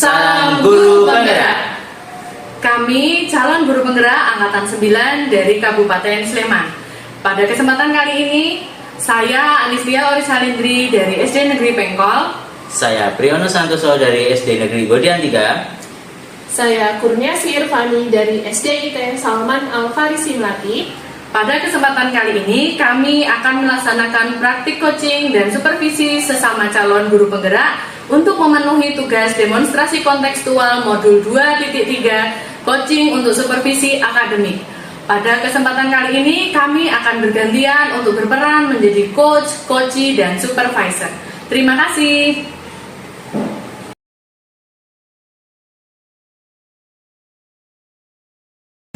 Salam Guru Penggerak. Kami calon guru penggerak Angkatan 9 dari Kabupaten Sleman. Pada kesempatan kali ini, saya Anistia Oris Halindri dari SD Negeri Pengkol. Saya Priyono Santoso dari SD Negeri Godian 3. Saya Kurniasi Irfani dari SD IT Salman Al-Farisi Melati. Pada kesempatan kali ini, kami akan melaksanakan praktik coaching dan supervisi sesama calon guru penggerak untuk memenuhi tugas demonstrasi kontekstual modul 2.3 coaching untuk supervisi akademik. Pada kesempatan kali ini, kami akan bergantian untuk berperan menjadi coach, coachee, dan supervisor. Terima kasih.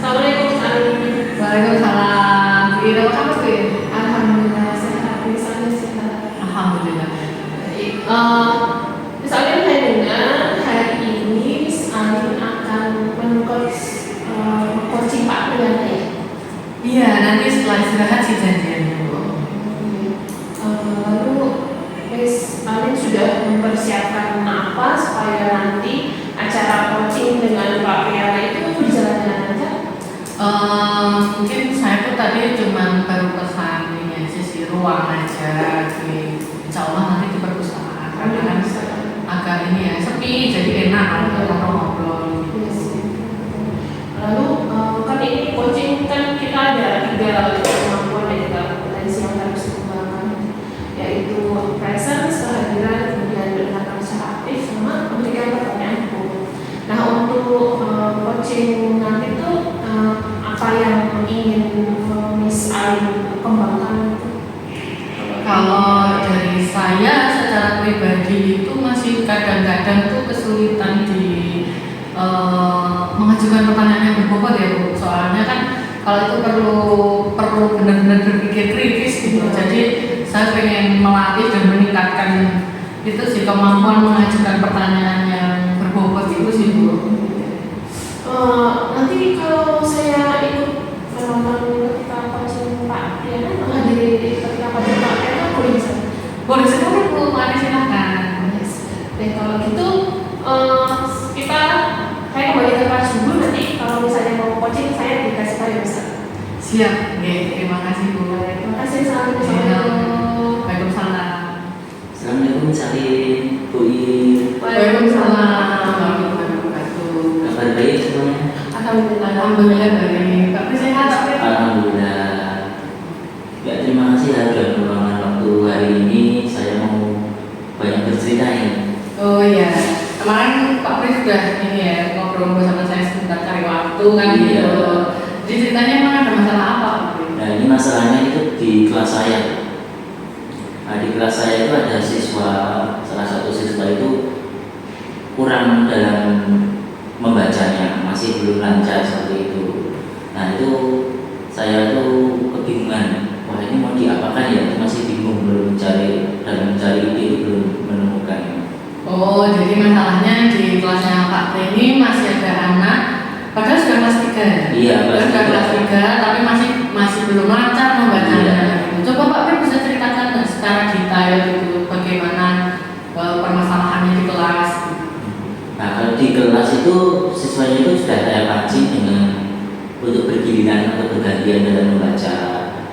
Waalaikumsalam. Apa kabar, Bu? Alhamdulillah sehat, misalnya sehat. Alhamdulillah. Misalnya saya dengar hari ini Miss Alin akan coaching Pak Priyono ya. Iya, nanti setelah istirahat sih janjiannya, Bu. Lalu Miss Alin sudah mempersiapkan apa supaya nanti acara coaching dengan Pak Priyono itu berjalan lancar? Mungkin saya pun tadi cuma baru pesan ini aja sih, ruang aja. Insya Allah nanti di perpustakaan karena kan agak ini ya sepi, jadi enak kalau ngobrol. Lalu kan ini coaching kan kita ada 3 kemampuan dan juga kompetensi yang harus dikembangkan, yaitu presence, kehadiran, kemudian berinteraksi secara aktif, sama memberikan pertanyaan hukum. Nah, untuk coaching nanti itu apa yang ingin Miss Alin kembangkan? Kalau dari saya secara pribadi itu masih kadang-kadang tuh kesulitan di mengajukan pertanyaan yang berbobot ya, Bu. Soalnya kan kalau itu perlu benar-benar berpikir kritis gitu. Jadi saya pengen melatih dan meningkatkan itu sih, kemampuan mengajukan pertanyaan yang berbobot itu sih, Bu. Nanti kalau saya ikut menonton ketika coaching Pak Priyono, menghadiri ketika coaching Pak Priyono, boleh bisa? Boleh sekali, Bu. Mari silakan. Yes. Dan kalau gitu saya kembali ke kelas dulu, nanti kalau misalnya mau coaching saya dikasih tahu ya, bisa. Siap. Oke, terima kasih, Bu. Terima kasih. Assalamualaikum. Waalaikumsalam. Assalamualaikum Salim, Bu I. Waalaikumsalam warahmatullahi wabarakatuh. Kabar baik semuanya? Alhamdulillah baik. Pak Pri sehat, Pak Pri? Alhamdulillah. Ya, terima kasih ya sudah meluangkan waktu hari ini. Saya mau banyak bercerita ini. Oh iya, kemarin Pak Pri sudah ini ya ngobrol bersama saya sebentar cari waktu kan Iya. gitu. Jadi ceritanya emang ada masalah apa, Pak Pri? Nah, ini masalahnya itu di kelas saya. Nah, di kelas saya itu ada salah satu siswa itu kurang dalam membacanya, masih belum lancar seperti itu. Nah, itu saya tuh kebingungan. Wah, ini mau diapakan ya? Masih bingung, belum mencari ide itu belum menemukan. Oh, jadi masalahnya di kelasnya Pak Pri ini masih ada anak, padahal sudah kelas 3 ya? Iya, Sudah kelas 3, tapi masih belum lancar membacanya. Gitu. Coba Pak Pri bisa ceritakan nggak secara detail gitu, bagaimana permasalahannya di kelas? Nah, kalau di kelas itu siswanya itu sudah saya pancing dengan untuk bergiliran atau bergantian dalam membaca.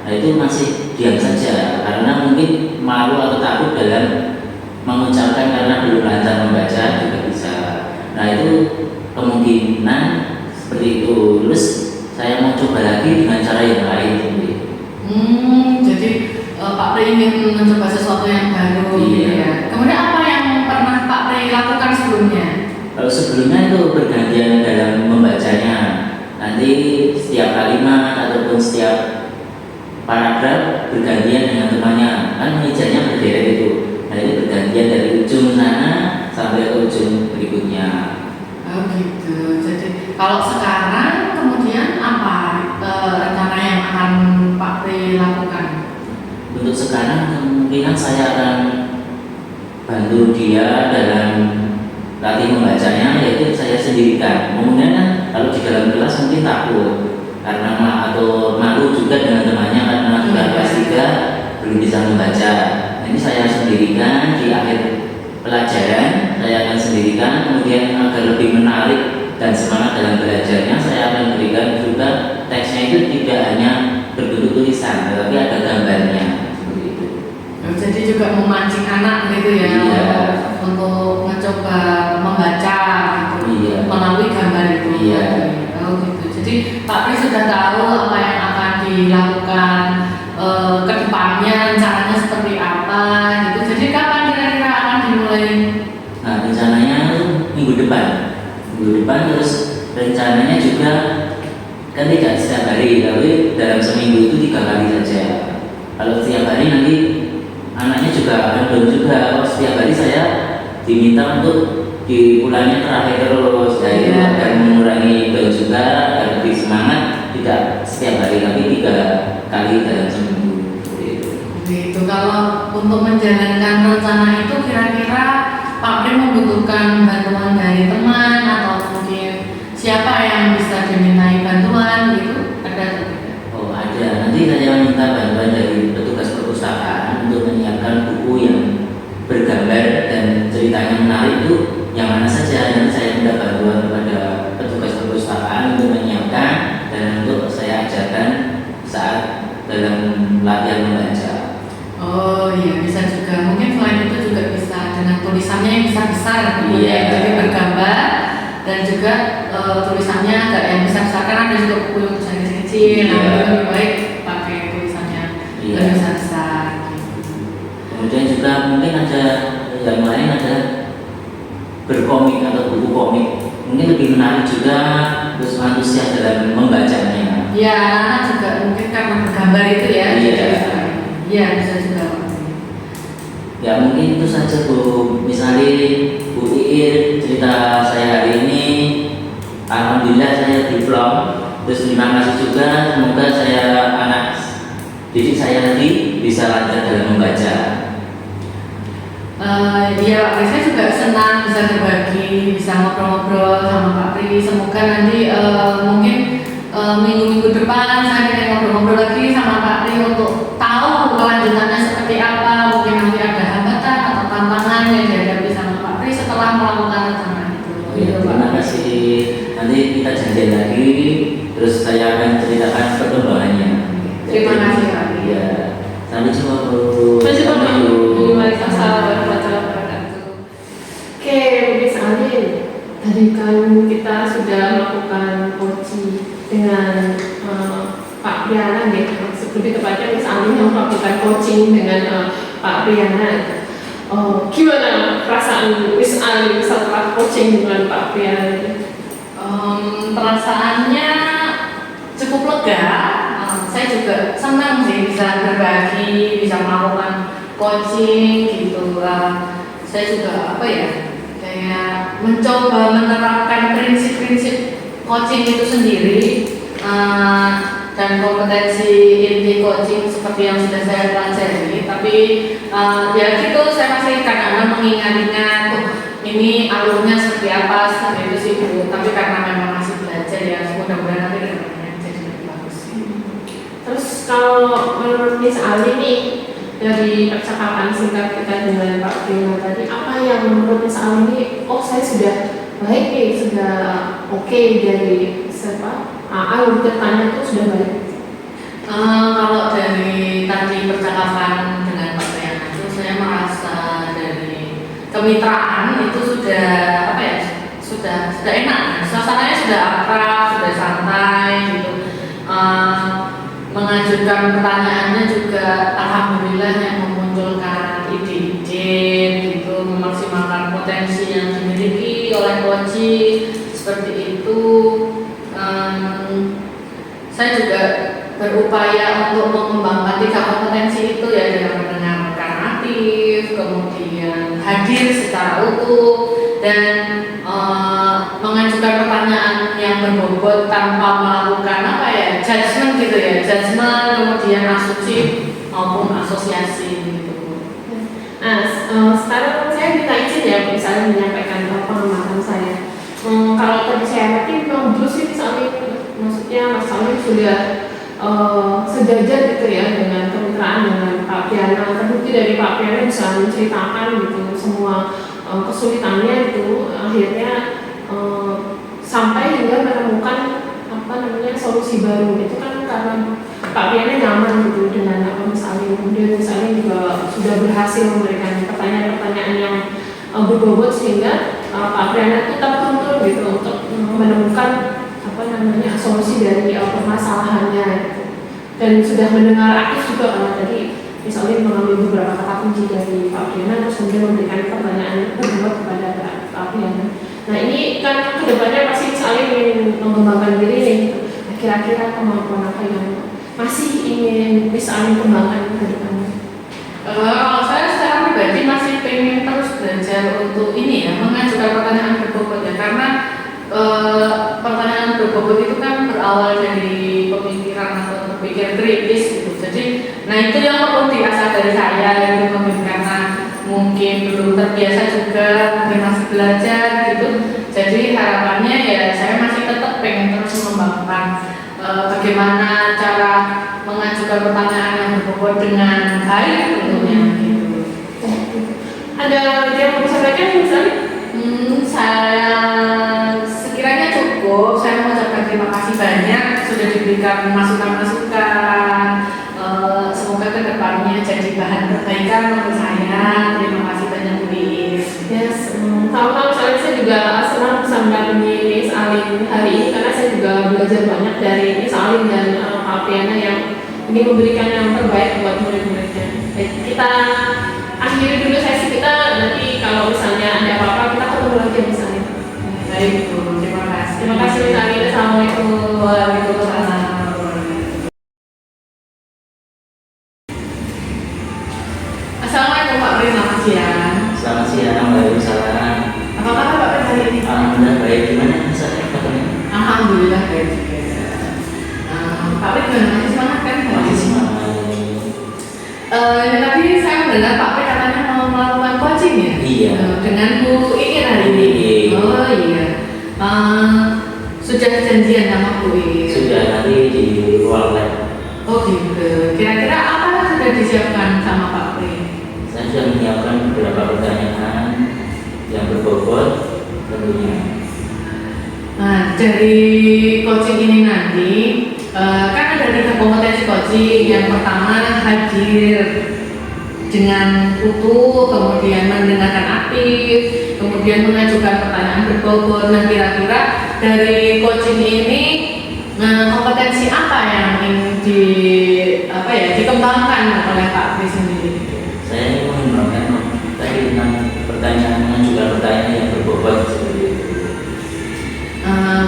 Nah, itu masih diam saja karena mungkin malu atau takut dalam mengucapkan karena belum lancar membaca juga bisa. Nah, itu kemungkinan seperti itu. Terus saya mau coba lagi dengan cara yang lain seperti itu. Jadi Pak Pri ingin mencoba sesuatu yang baru. Iya. Gitu ya. Kemudian apa yang pernah Pak Pri lakukan sebelumnya? Kalau sebelumnya itu bergantian dalam membacanya. Nanti setiap kalimat ataupun setiap paragraf bergantian dengan temannya. Kan mejanya berderet itu. Nah, itu bergantian dari ujung sana sampai ke ujung berikutnya. Oh gitu. Jadi kalau sekarang kemudian apa rencana yang akan Pak Pri lakukan? Untuk sekarang kemungkinan saya akan bantu dia dalam latih membacanya, yaitu saya sendirikan. Mungkin kan kalau di dalam kelas mungkin takut karena malu juga dengan temannya karena sudah kelas 3 belum bisa membaca. Ini saya sendirikan di akhir pelajaran saya akan sendirikan. Kemudian agar lebih menarik dan semangat dalam belajarnya, saya akan berikan juga teksnya itu tidak hanya berbentuk tulisan, tetapi ada gambarnya seperti itu. Jadi juga memancing anak gitu ya, Iya. untuk mencoba membaca gitu, Iya. melalui gambar itu. Iya. Oh gitu. Jadi Pak Pri sudah tahu apa yang akan dilakukan ke depannya, rencananya seperti apa gitu. Jadi kapan kira-kira akan dimulai? Nah, rencananya minggu depan. Terus rencananya juga kan tidak setiap hari, tapi dalam seminggu itu 3 kali saja. Kalau setiap hari nanti anaknya juga akan down juga. Kalau setiap hari saya diminta untuk di bulannya terakhir terus, jadi akan mengurangi down juga agar lebih semangat, tidak setiap hari tapi 3 kali dalam seminggu. Seperti itu. Gitu. Kalau untuk menjalankan rencana itu kira-kira Pak Pri membutuhkan bantuan dari teman atau mungkin siapa yang bisa dimintai bantuan gitu? Ada atau tidak? Oh ada, nanti saya minta bantuan dari petugas perpustakaan untuk menyiapkan buku yang bergambar dan ceritanya menarik itu yang mana saja. Nanti saya minta bantuan kepada petugas perpustakaan untuk menyiapkan dan untuk saya ajarkan saat dalam latihan membaca. Oh iya, bisa juga. Mungkin selain itu juga bisa dengan tulisannya yang besar-besar, Iya. jadi bergambar dan juga tulisannya agak yang besar-besar, kan ada juga buku yang tulisannya kecil. Nah, Iya. itu lebih baik pakai tulisannya Iya. yang besar-besar. Gitu. Kemudian juga mungkin ada yang lain ada berkomik atau buku komik, mungkin lebih menarik juga, terus antusias dalam membacanya. Ya, anak juga mungkin karena bergambar itu ya. Iya. jadi bisa. Iya, bisa juga. Ya mungkin itu saja Bu. Misalnya Bu Iir, cerita saya hari ini, alhamdulillah saya diplom. Terus terima kasih juga, semoga saya anak didik saya nanti bisa lancar dalam membaca. Iya Pak Pri, saya juga senang bisa berbagi, bisa ngobrol-ngobrol sama Pak Pri. Semoga nanti mungkin minggu-minggu depan saya bisa ngobrol-ngobrol lagi sama Pak Pri untuk tahu kelanjutannya seperti apa. Mungkin nanti ada hambatan atau tantangan yang dihadapi sama Pak Pri setelah melakukan rencana itu. Oh iya, terima kasih. Nanti kita janjian lagi, terus saya akan ceritakan perkembangannya. Terima kasih Pak Pri. Iya. Sampai jumpa Bu. Sampai jumpa, Bu. Waalaikumsalam warahmatullahi wabarakatuh. Oke, Miss Alin, tadi kan kita sudah melakukan coaching dengan Pak Priana ya, lebih tepatnya Miss Alin yang melakukan coaching dengan Pak Priana. Gimana perasaan Miss Alin setelah coaching dengan Pak Priana? Perasaannya cukup lega. Saya juga senang sih bisa berbagi, bisa melakukan coaching gitu lah. Saya juga apa ya, kayak mencoba menerapkan prinsip-prinsip coaching itu sendiri, dan kompetensi inti coaching seperti yang sudah saya pelajari. Tapi ya gitu, saya masih kadang-kadang mengingat-ingat ini alurnya seperti apa, seperti itu sih Bu. Tapi karena memang masih belajar ya, mudah-mudahan nanti kedepannya jadi lebih bagus. Terus kalau menurut Miss Ali nih, dari percakapan singkat kita dengan Pak Priana tadi, apa yang menurut Miss Ali ini, oh saya sudah baik nih, sudah oke dari alur ceritanya itu sudah baik. Kalau dari tadi percakapan dengan Pak Priana itu, saya merasa dari kemitraan itu sudah apa ya, sudah enak, suasananya sudah akrab, sudah santai gitu. Mengajukan pertanyaannya juga alhamdulillah yang memunculkan ide-ide gitu, memaksimalkan potensi yang dimiliki oleh coaching seperti itu. Saya juga berupaya untuk mengembangkan 3 kompetensi itu ya, dengan mendengarkan aktif, kemudian hadir secara utuh, dan mengajukan pertanyaan yang berbobot tanpa melakukan apa ya, judgement gitu ya, kemudian asumsi maupun asosiasi gitu. Nah, sekarang saya minta izin ya, misalnya menyampaikan pengamatan saya. Kalau tadi saya yakin memang dulu sih misalnya, maksudnya Mas Alin sudah sejajar gitu ya dengan kemitraan dengan Pak Priana. Terbukti dari Pak Priana bisa menceritakan gitu semua kesulitannya itu akhirnya sampai hingga menemukan solusi baru. Itu kan karena Pak Priana nyaman gitu dengan Miss Alin, kemudian Miss Alin juga sudah berhasil memberikan pertanyaan-pertanyaan yang berbobot sehingga Pak Priana itu tertuntut gitu untuk menemukan solusi dari permasalahannya gitu. Dan sudah mendengar aktif juga karena tadi Miss Alin mengambil beberapa kata kunci dari Pak Priana terus kemudian memberikan pertanyaan berbobot kepada Pak Priana. Nah ini kan kedepannya pasti Miss Alin ingin mengembangkan diri nih. Kira-kira kemampuan apa yang masih ingin Miss Alin kembangkan ke depannya? Kalau saya secara pribadi masih pengen terus belajar untuk ini ya, mengajukan pertanyaan berbobot ya, karena pertanyaan berbobot itu kan berawal dari pemikiran atau berpikir kritis gitu. Jadi, nah itu yang perlu diasah dari saya gitu, karena mungkin belum terbiasa juga, mungkin masih belajar gitu. Jadi harapannya ya saya masih tetap pengen terus mengembangkan bagaimana cara mengajukan pertanyaan yang berbobot dengan baik tentunya gitu. Ada yang mau disampaikan misalnya? Saya sekiranya cukup. Saya mengucapkan terima kasih banyak sudah diberikan masukan-masukan. Semoga kedepannya jadi bahan perbaikan untuk saya. Terima kasih banyak Bu Iis. Yes, sama-sama. Saya juga senang bisa mendampingi Miss Alin hari ini karena saya juga belajar banyak dari Miss Alin dan Pak Priana yang ingin memberikan yang terbaik buat murid-muridnya. Kita akhiri dulu sesi kita, nanti kalau misalnya ada apa-apa kita ketemu lagi Miss Alin. Baik Bu, terima kasih. Terima kasih Miss Alin. Assalamualaikum. Waalaikumsalam. Assalamualaikum Pak Pri, selamat siang. Selamat siang, waalaikumsalam. Apa kabar Pak Pri hari ini? Alhamdulillah baik. Gimana misalnya kabarnya? Alhamdulillah baik juga. Pak Pri gimana, masih semangat kan? Masih semangat. Tadi saya mendengar Pak Pri katanya mau melakukan coaching ya? Iya. Dengan Bu Iin hari ini. Iya. Oh iya. Sudah janjian sama Bu Iin? Sudah nanti di ruang lab. Oh gitu. Kira-kira apa yang sudah disiapkan sama Pak Pri? Saya sudah menyiapkan beberapa pertanyaan yang berbobot tentunya. Nah, dari coaching ini nanti kan ada 3 kompetensi coaching. Yang pertama hadir dengan utuh, kemudian mendengarkan aktif, kemudian mengajukan pertanyaan berbobot. Nah, kira-kira dari coaching ini kompetensi apa yang ingin dikembangkan oleh Pak Pri sendiri? Saya ingin mengembangkan tadi tentang pertanyaan, mengajukan pertanyaan yang berbobot seperti itu.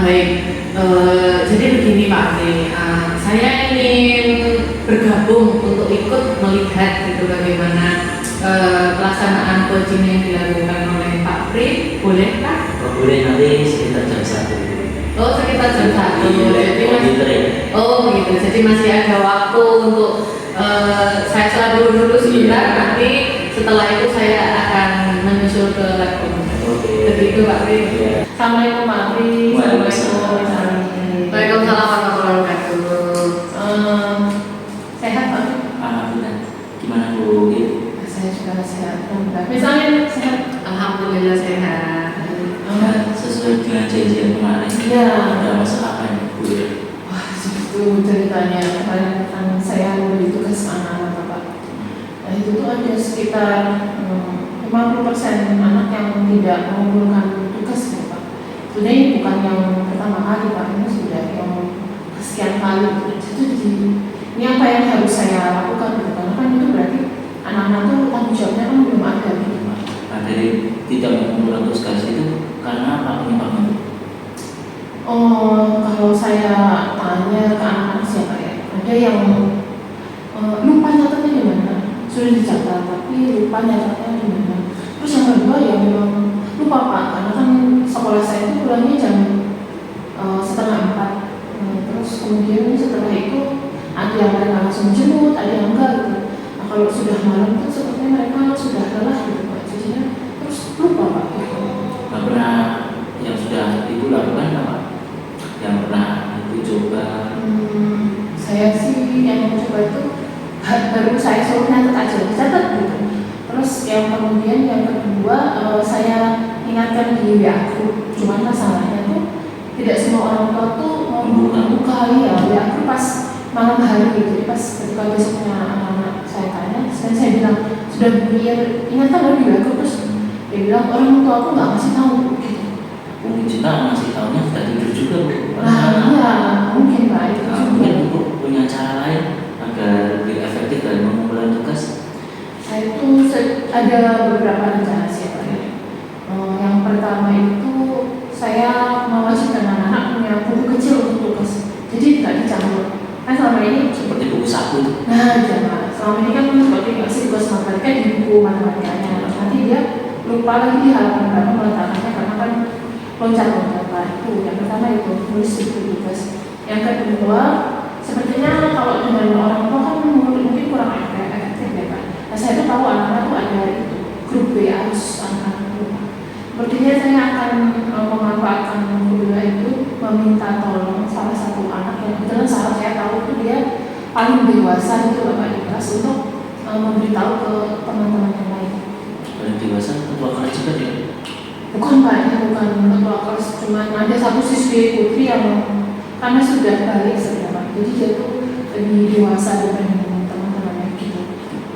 Baik, jadi begini Pak Pri, saya ingin bergabung untuk ikut melihat gitu bagaimana pelaksanaan coaching yang dilakukan oleh Pak Pri. Bolehkah? Oh, boleh, nanti sekitar jam 1. Oh, sekitar jam 1. Jadi komputer ya? oh gitu, jadi masih ada waktu untuk saya sholat dulu sebentar, nanti setelah itu saya akan menyusul ke lab komputer. Oke. Begitu Pak Pri. Iya. Assalamualaikum Pak Pri. Waalaikumsalam. Miss Alin. Waalaikumsalam warahmatullahi wabarakatuh. Sehat Pak? Alhamdulillah. Gimana Bu? Saya juga sehat. Miss Alin sehat? Alhamdulillah sehat. Sesuai dengan janjian kemarin. Iya. Ada masalah apa nih Bu? Wah, itu ceritanya kemarin kan saya memberi tugas anak-anak Bapak. Nah itu tuh ada sekitar 50% anak yang tidak mengumpulkan tugas Bapak. Sebenarnya ini bukan yang pertama kali Pak, ini sudah yang kesekian kali. Jadi ini apa yang harus saya lakukan gitu? Karena kan itu berarti anak-anak tuh tanggung jawabnya kan belum ada gitu Pak. Nah, dari tidak mengumpulkan tugas itu karena apa penyebabnya? Oh, kalau saya tanya ke anak-anak siapa ya? Ada yang lupa nyatetnya di mana? Sudah dicatat tapi lupa nyatetnya di mana? Terus yang kedua ya memang lupa Pak, karena kan sekolah saya itu pulangnya jam 3:30. Terus kemudian setelah itu ada yang mereka langsung jemput, ada yang enggak gitu. Nah kalau sudah malam itu sepertinya mereka sudah lelah gitu Pak, jadinya terus lupa Pak. Gitu. Nggak pernah yang sudah Ibu lakukan apa? Yang pernah Ibu coba? Saya sih yang mencoba itu baru saya suruh nyatet aja, dicatat gitu. Terus yang kemudian yang kedua saya ingatkan di WA group, cuman masalahnya tuh tidak semua orang tua tuh mau membuka ya WA group pas malam hari gitu. Jadi pas ketika besoknya anak-anak saya tanya, saya bilang sudah ingatkan loh di WA group, terus dia bilang orang tua aku nggak ngasih tahu gitu. Mungkin juga ngasih tahunya sudah tidur juga Bu. Iya mungkin Pak itu juga. Mungkin Bu punya cara lain agar lebih efektif dalam mengumpulkan tugas. Saya itu ada beberapa rencana sih Pak. Yang pertama itu saya mewajibkan anak-anak punya buku kecil untuk tugas, jadi tidak dicampur. Kan selama ini Seperti buku saku. nah jangan, selama ini kan seperti ngasih tugas matematika di buku matematikanya, nanti dia lupa lagi di halaman berapa meletakkannya karena kan loncat-loncat lah. Itu yang pertama, itu nulis buku tugas. Yang kedua, sepertinya kalau dengan orang tua kan mungkin kurang efektif ya Pak. Nah, saya tuh tahu anak-anak tuh ada itu grup WA harus anak-anak rumah. Sepertinya saya akan memanfaatkan kedua itu, meminta tolong salah satu anak yang kebetulan sahabat saya tahu itu dia paling dewasa itu Bapak di kelas untuk memberitahu ke teman-teman yang lain. Paling dewasa ketua kelas juga dia. Bukan Pak, ini bukan ketua kelas, cuma ada satu siswi putri yang karena sudah balik sebenarnya, jadi dia tuh lebih dewasa dibanding teman-temannya gitu.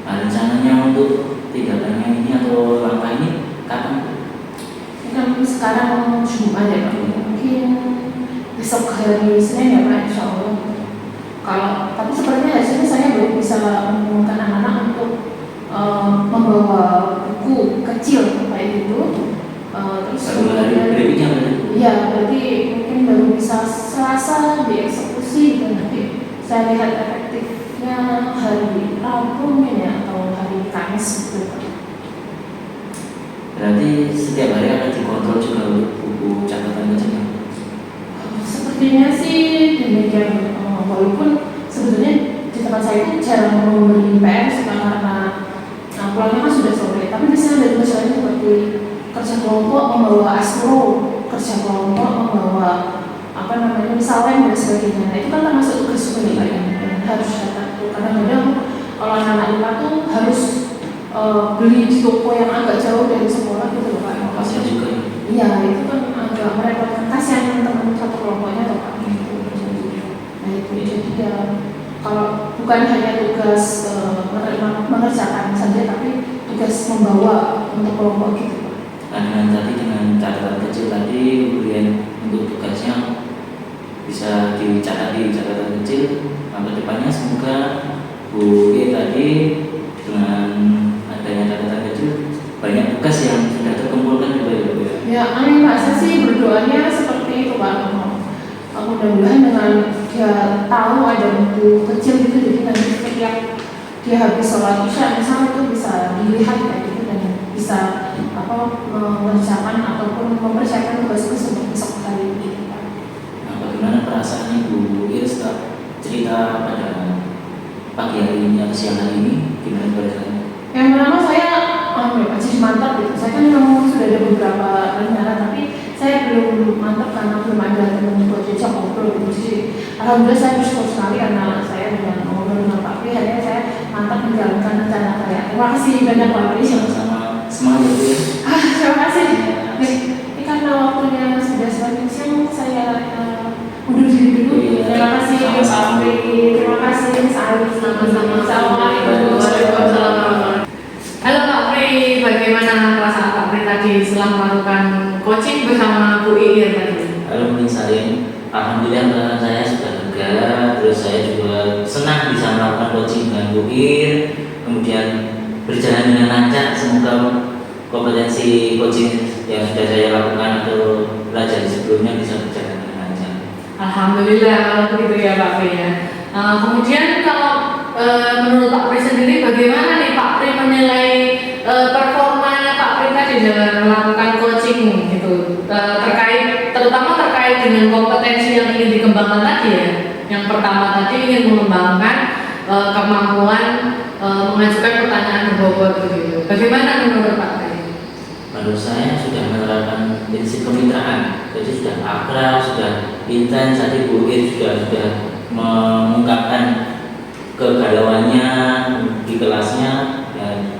Nah, rencananya untuk tindakannya ini atau langkah ini kapan? Ini kan sekarang Jumat ya Pak, mungkin besok hari Senin ya Pak, insya Allah. Tapi sepertinya hasilnya saya belum bisa mengumumkan anak-anak untuk membawa buku kecil kayak gitu. Terus Baru hari berikutnya berarti? Iya, berarti mungkin baru bisa Selasa dieksekusi gitu. Nanti saya lihat efektifnya hari Rabu mungkin ya, atau hari Kamis gitu. Berarti setiap hari akan dikontrol juga buku catatan kecilnya? Sepertinya sih demikian, walaupun sebetulnya di tempat saya itu jarang memberi PR karena pulangnya kan sudah sore. Tapi biasanya ada tugas lain seperti kerja kelompok, membawa astro, kerja kelompok, membawa misalnya dan sebagainya. Nah itu kan termasuk tugas juga nih Pak, yang harus datang. Kadang-kadang kalau anak-anak IPA tuh harus beli di toko yang agak jauh dari sekolah gitu loh Pak. Kasihan juga ya? Iya, itu kan agak merepotkan, kasihan teman satu kelompoknya atau Pak gitu. Nah itu jadi ya, kalau bukan hanya tugas mengerjakan saja, tapi tugas membawa untuk kelompok gitu Pak. Dengan catatan kecil tadi, kemudian untuk tugasnya bisa dicatat di catatan kecil. Sampai depannya semoga Bu E tadi dengan adanya catatan kecil banyak tugas yang sudah terkumpulkan juga ya Bu. Ya, amin Pak. Saya sih berdoanya seperti itu Pak. Mudah-mudahan dengan dia tahu ada buku kecil gitu, jadi nanti setiap dia habis sholat isya misalnya itu bisa dilihat kayak gitu dan bisa mengerjakan ataupun mempersiapkan tugas-tugas untuk besok hari ini Pak. Nah, bagaimana perasaannya Bu Ir setelah cerita pada pagi hari ini atau siang hari ini? Gimana perasaannya? Yang pertama saya jadi mantap gitu. Saya kan memang sudah ada beberapa rencana, tapi saya belum mantap karena belum ada teman buat jejak ngobrol gitu. Jadi alhamdulillah saya bersyukur sekali karena saya dengan ngobrol dengan Pak Pri, akhirnya saya mantap menjalankan rencana saya. Terima kasih banyak Pak Pri. Sama-sama, semangat ya Bu Ir. Terima kasih. Ini karena waktunya sudah semakin siang, saya undur diri dulu. Terima kasih Pak Pri. Terima kasih Mas Ali. Sama-sama. Assalamualaikum. Waalaikumsalam. Halo Pak Pri, bagaimana perasaan Pak Pri tadi setelah melakukan coaching bersama Bu Ir tadi? Halo Mbak Salim, alhamdulillah perasaan saya sudah lega. Terus saya juga senang bisa melakukan coaching dengan Bu Ir, kemudian berjalan dengan lancar. Semoga kompetensi coaching yang sudah saya lakukan atau belajar sebelumnya bisa berjalan dengan lancar. Alhamdulillah kalau begitu ya Pak Pri ya. Kemudian kalau menurut Pak Pri sendiri bagaimana nih Pak Pri menilai performanya Pak Pri tadi dalam melakukan coaching gitu, terutama terkait dengan kompetensi yang ingin dikembangkan tadi ya. Yang pertama tadi ingin mengembangkan kemampuan mengajukan pertanyaan berbobot begitu. Bagaimana menurut Pak Pri? Menurut saya sudah menerapkan prinsip kemitraan, jadi sudah akrab, sudah intens. Tadi Bu Ir sudah mengungkapkan kegalauannya di kelasnya, dan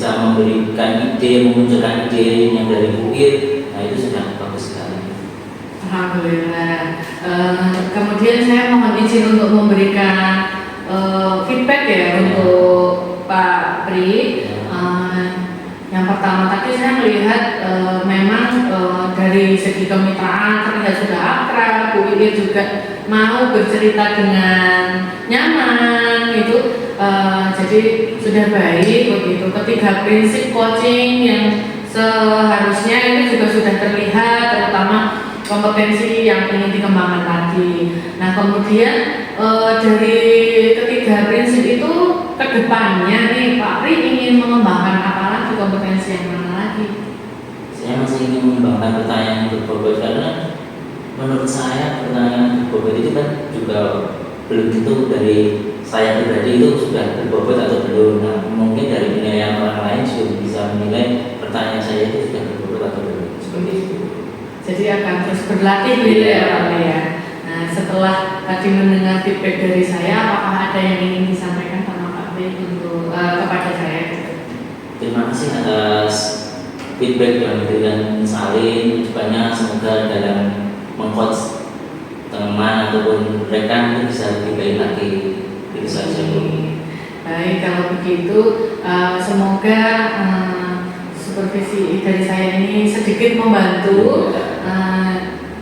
bisa memberikan ide, memunculkan ide yang dari bukit, nah itu sudah bagus sekali. Alhamdulillah. Kemudian saya mohon izin untuk memberikan feedback ya untuk Pak Pri. Yang pertama tadi saya melihat memang dari segi kemitraan terlihat sudah akrab, Bu Ilir juga mau bercerita dengan nyaman itu, jadi sudah baik begitu. Ketiga prinsip coaching yang seharusnya itu juga sudah terlihat, terutama kompetensi yang ingin dikembangkan tadi. Nah kemudian dari ketiga prinsip itu kedepannya nih Pak Pri ingin mengembangkan apa lagi, kompetensi yang mana lagi? Saya masih ingin mengembangkan pertanyaan yang berbobot karena menurut saya pertanyaan berbobot itu kan juga belum tentu dari saya pribadi itu sudah berbobot atau belum. Nah, mungkin dari penilaian orang lain juga bisa menilai pertanyaan saya itu sudah berbobot atau belum. Seperti itu. Jadi akan terus berlatih gitu ya Pak Pri ya. Nah setelah tadi mendengar feedback dari saya, apakah ada yang ingin disampaikan sama Pak Pri untuk kepada saya? Terima kasih atas feedback yang diberikan Salim. Kedepannya semoga dalam mengcoach teman ataupun rekan itu bisa lebih baik lagi. Itu saja Bu. Baik, kalau begitu semoga supervisi dari saya ini sedikit membantu.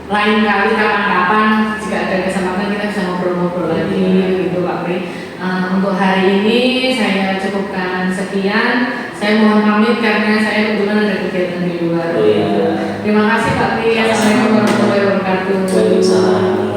Lain kali kapan-kapan jika ada kesempatan kita bisa ngobrol-ngobrol lagi gitu Pak Pri. Untuk hari ini saya cukupkan sekian. Saya mohon pamit karena saya kebetulan ada kegiatan di luar. Oh, iya. Terima kasih Pak Pri. Assalamualaikum warahmatullahi wabarakatuh. Waalaikumsalam.